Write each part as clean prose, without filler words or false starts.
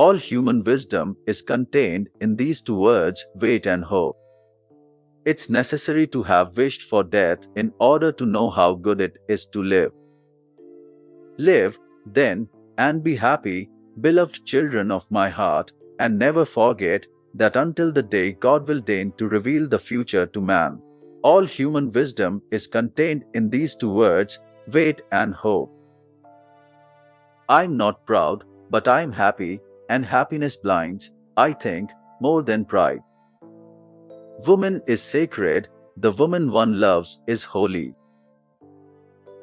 All human wisdom is contained in these two words, wait and hope. It's necessary to have wished for death in order to know how good it is to live. Live, then, and be happy, beloved children of my heart, and never forget that until the day God will deign to reveal the future to man. All human wisdom is contained in these two words, wait and hope. I'm not proud, but I'm happy, and happiness blinds, I think, more than pride. Woman is sacred, the woman one loves is holy.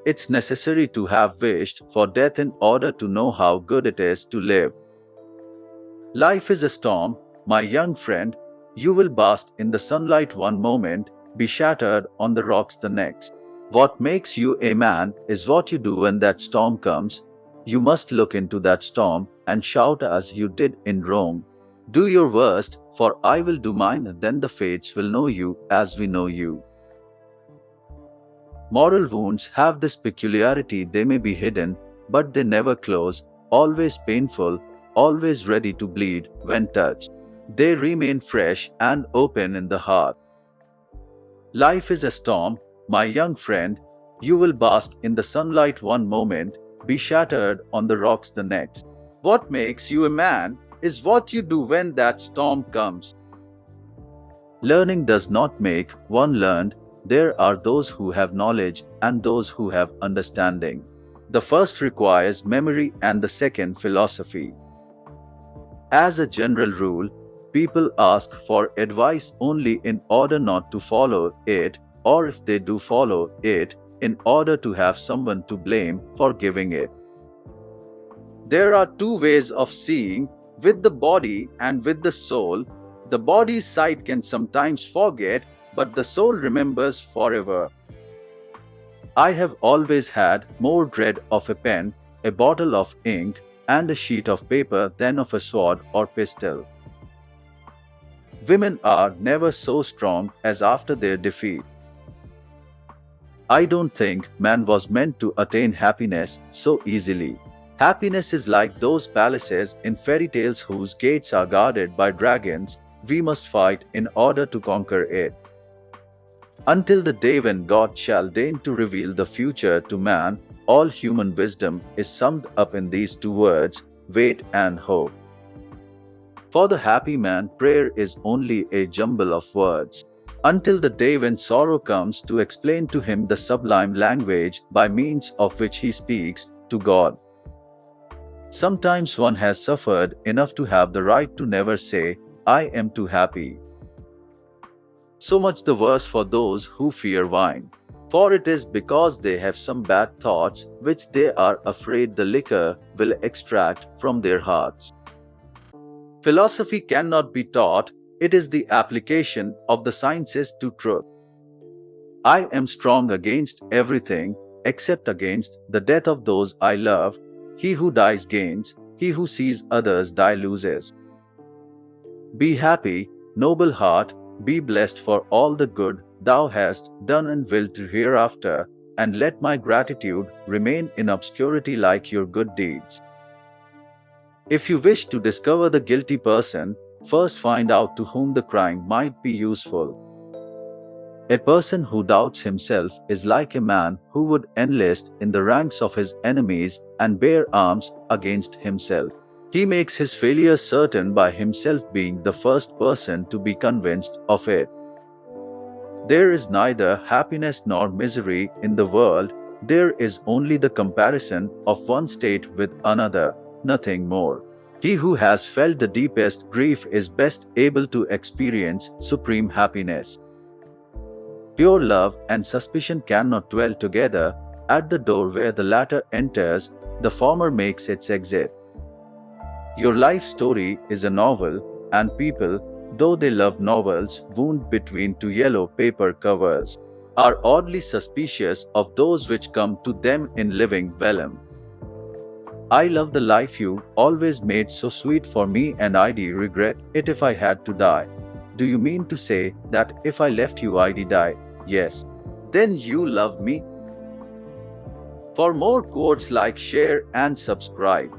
It's necessary to have wished for death in order to know how good it is to live. Life is a storm, my young friend. You will bask in the sunlight one moment, be shattered on the rocks the next. What makes you a man is what you do when that storm comes. You must look into that storm and shout as you did in Rome. Do your worst, for I will do mine, then the fates will know you as we know you. Moral wounds have this peculiarity: they may be hidden, but they never close, always painful, always ready to bleed when touched. They remain fresh and open in the heart. Life is a storm, my young friend. You will bask in the sunlight one moment, be shattered on the rocks the next. What makes you a man is what you do when that storm comes. Learning does not make one learned. There are those who have knowledge and those who have understanding. The first requires memory and the second philosophy. As a general rule, people ask for advice only in order not to follow it, or if they do follow it, in order to have someone to blame for giving it. There are two ways of seeing, with the body and with the soul. The body's sight can sometimes forget, but the soul remembers forever. I have always had more dread of a pen, a bottle of ink, and a sheet of paper than of a sword or pistol. Women are never so strong as after their defeat. I don't think man was meant to attain happiness so easily. Happiness is like those palaces in fairy tales whose gates are guarded by dragons. We must fight in order to conquer it. Until the day when God shall deign to reveal the future to man, all human wisdom is summed up in these two words, wait and hope. For the happy man, prayer is only a jumble of words. Until the day when sorrow comes to explain to him the sublime language by means of which he speaks to God. Sometimes one has suffered enough to have the right to never say, I am too happy. So much the worse for those who fear wine. For it is because they have some bad thoughts which they are afraid the liquor will extract from their hearts. Philosophy cannot be taught, it is the application of the sciences to truth. I am strong against everything, except against the death of those I love. He who dies gains, he who sees others die loses. Be happy, noble heart, be blessed for all the good thou hast done and wilt do hereafter, and let my gratitude remain in obscurity like your good deeds. If you wish to discover the guilty person, first find out to whom the crime might be useful. A person who doubts himself is like a man who would enlist in the ranks of his enemies and bear arms against himself. He makes his failure certain by himself being the first person to be convinced of it. There is neither happiness nor misery in the world, there is only the comparison of one state with another, nothing more. He who has felt the deepest grief is best able to experience supreme happiness. Pure love and suspicion cannot dwell together. At the door where the latter enters, the former makes its exit. Your life story is a novel, and people, though they love novels wound between two yellow paper covers, are oddly suspicious of those which come to them in living vellum. I love the life you always made so sweet for me, and I'd regret it if I had to die. Do you mean to say that if I left you I'd die? Yes. Then you love me? For more quotes, like, share and subscribe.